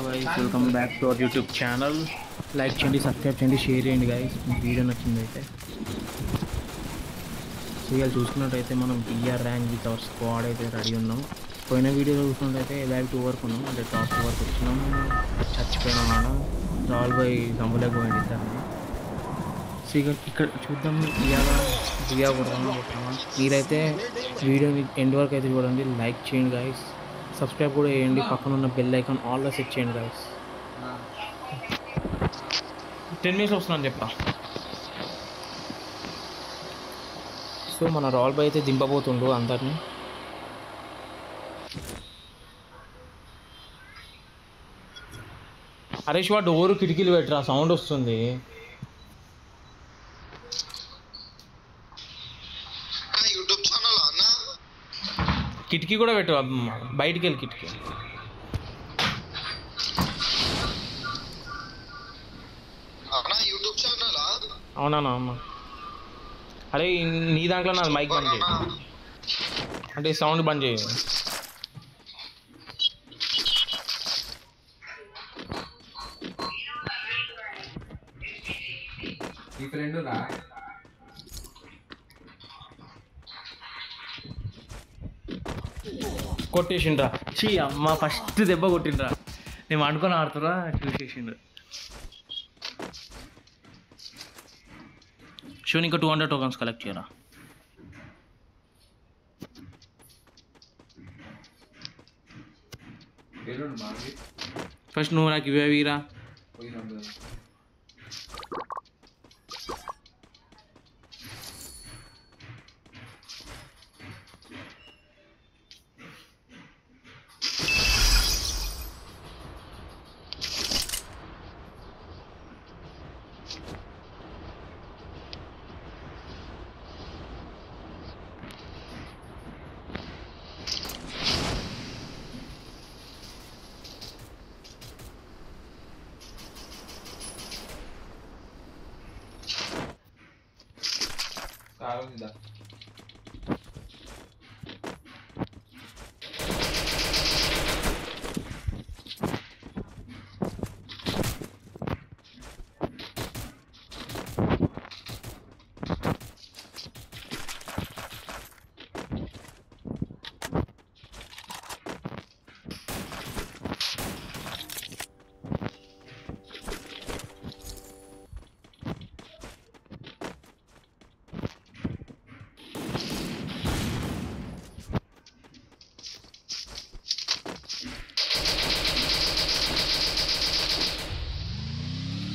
guys, welcome back to our YouTube channel. Like చేయండి, subscribe చేయండి, share చేయండి guys. మీకు వీడియో నచ్చిందైతే ఇవాళ చూసుకున్నట్టయితే మనం TR rank with our squad అయితే రెడీ ఉన్నాం. పోయిన వీడియోలో చూసుకున్నట్టయితే లైవ్ 2 వరకు ఉన్నాం, అంటే టాప్ 2 వరకు వచ్చినాం. చచ్చిపోయినాం ఆడ రాల్ బై దమ్ములేకపోయింది ఇద్దరిని. సో ఇక్కడ చూద్దాం ఇవాళ దియా కొడతామా. మీరైతే వీడియో ఎండ్ వరకు అయితే చూడండి, లైక్ చేయండి గైస్, సబ్స్క్రైబ్ కూడా చేయండి, పక్కన ఉన్న బెల్ ఐకాన్ ఆల్లో సెట్ చేయండి గైస్. 10 minutes వస్తున్నాను చెప్తా. సో మన రాల్ బాయ్ అయితే దింపబోతుండు అందరినీ. అరే శివ డోరు కిటికీలు పెట్టరా, సౌండ్ వస్తుంది. కిటికీ కూడా పెట్టు, బయటికి వెళ్ళి కిటికీ. అవునా అన్న? అరే నీ దాంట్లో నాది మైక్ బంద్ చేయి, అంటే సౌండ్ బంద్ చేయి. కొట్టేసిండ్రా, చీ అమ్మ ఫస్ట్ దెబ్బ కొట్టిండ్రా. నేను అనుకొని ఆడుతురా, చూసేసిండ్రు. షోని ఇంకా 200 టోకన్స్ కలెక్ట్ చేయరా. ఫస్ట్ నువ్వు నాకు ఇవే వీరా.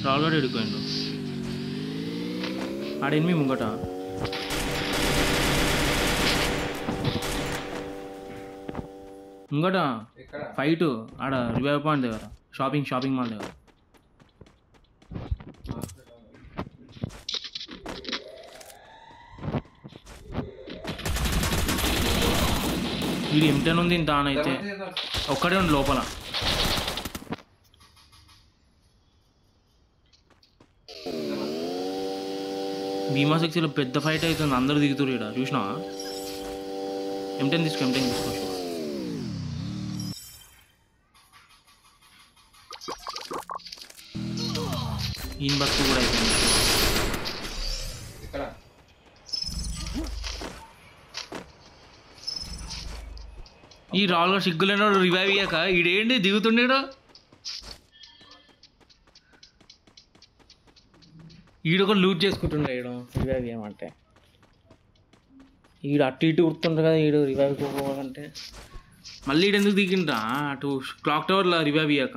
రాల్గడ్ ఎడిపోయిండు ఆడ ఎనిమి ముంగట. ముంగట ఫైట్ ఆడ రివైవ్ పాయింట్ దగ్గర, షాపింగ్ మాల్ దగ్గర. ఇది M10 ఉంది, తానైతే ఒక్కడే ఉంది లోపల. భీమా సెక్సీలో పెద్ద ఫైట్ అవుతుంది, అందరూ దిగుతారు ఇక్కడ. చూసినావా? M10 తీసుకో. ఈయన బస్సు కూడా అయిపోయింది. ఈ రాళ్ళ సిగ్గులేనాడు రివైవ్ అయ్యాక ఈడేంటి దిగుతుండేడు. ఈడొక లూట్ చేసుకుంటుండే ఈడు రివైవ్ ఏమంటే. ఈడు అటు ఇటు ఉడుతుంటారు కదా ఈడు రివైవ్ పోవాలంటే. మళ్ళీ ఈడు ఎందుకు దిగిండ్రా అటు క్లాక్ టవర్లో రివైవ్ అయ్యాక?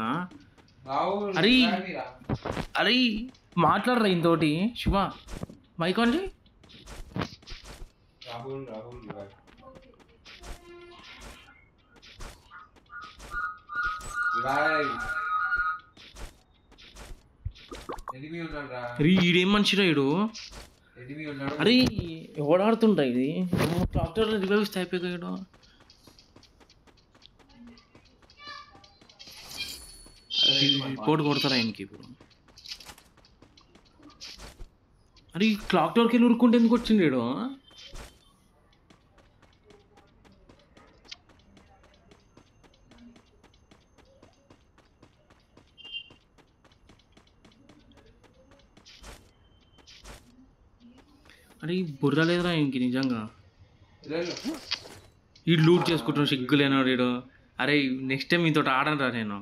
అరే మాట్లాడరా ఇంతోటి శివ, మైక్ ఆన్ చేయి. ఈడేం మనిషిరా ఈడు. అరే ఎవడాడుతుంటా ఇది, డాక్టర్ రివైవ్ ఇస్తే అయిపోయాడు. కోడ్ కొడతారా ఆయనకి ఇప్పుడు? అరే ఈ క్లాక్ టవర్కి వెళ్ళి ఉరుక్కుంటే ఎందుకు వచ్చిండు ఈడు? అరే బుర్ర లేదురా ఇంక నిజంగా ఈ లూట్ చేసుకుంటున్నాను సిగ్గులేనాడు వీడు. అరే నెక్స్ట్ టైం మీతో ఆడనరా నేను.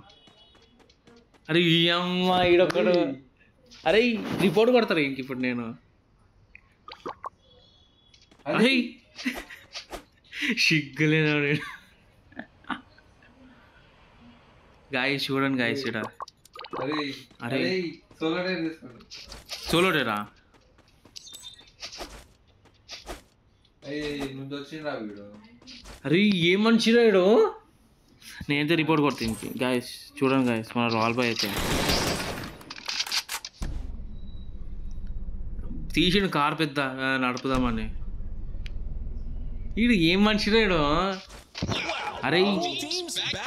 అరే ఈ అమ్మ ఈడొక్కడు. అరే రిపోర్ట్ కొడతారా ఇంక ఇప్పుడు నేను. అరే సిగ్గులేనాడు వీడు. గాయస్ చూడండి గాయస్ ఇక్కడ. అరే సోలోడేరా అరే ఏం మనిషిరా వీడు. నేనైతే రిపోర్ట్ కొడుతుంది గాయస్. చూడండి గాయస్ మన రాల్ బాయ్ అయితే తీసిన కార్ పెద్ద నడుపుదామని. వీడు ఏం మనిషిరా వీడు. అరే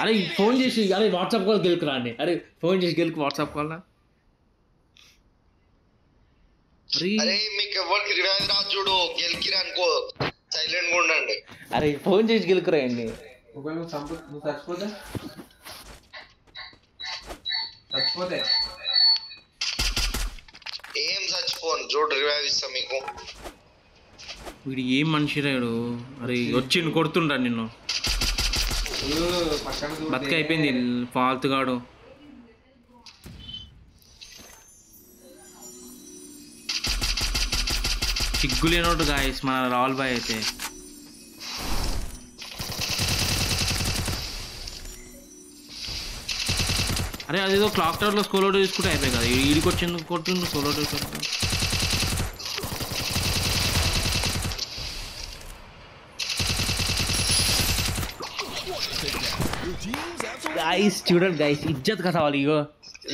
అరే ఫోన్ చేసి అరే వాట్సాప్ కాల్ గెలుకురా అండి. అరే ఫోన్ చేసి గెలుకు వాట్సాప్ కాల్. అరే మీకు ఎవరికి రివైవ్ రాదు చూడు, గెలికిరా అనుకో సైలెంట్ గా ఉండండి. అరే ఫోన్ చేసి గెలుకురా అండి. ఏం చచ్చిపోను చూడు, రివైవ్ ఇస్తా మీకు. వీడు ఏం మనిషిరా వీడు. అరే వచ్చి కొడుతుండ్రా నిన్ను. బతికి అయిపోయింది ఫాల్తుగాడు. సిగ్గులేనోడు గాయస్ మన రాల్ బాయ్ అయితే. అరే అదేదో క్లాక్ టవర్లో స్కోలోడో తీసుకుంటే అయిపోయి కదా. ఈడికి వచ్చింది కొట్టిండు స్కోలోడో. గాయస్ చూడండి గాయస్ ఇజ్జత్ కావాలి. ఇగో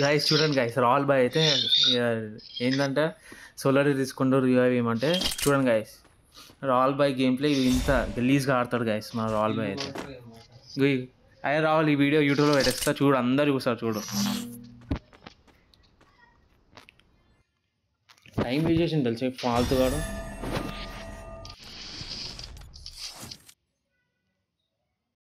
గాయస్ చూడండి గాయస్ రాల్ బాయ్ అయితే ఏంటంటే సోలోడో తీసుకుంటూ రివైవ్ ఏమంటే చూడండి గాయస్ రాల్ బాయ్ గేమ్ ప్లే ఇంత గలీజ్గా ఆడతాడు గాయస్ మన రాల్ బాయ్ అయితే. అయ్యా రాహుల్ ఈ వీడియో యూట్యూబ్లో పెట్టేస్తా చూడు, అందరు చూస్తారు చూడు. టైం వేస్ట్ చేసింది తెలిసి ఫాల్తుగాడు.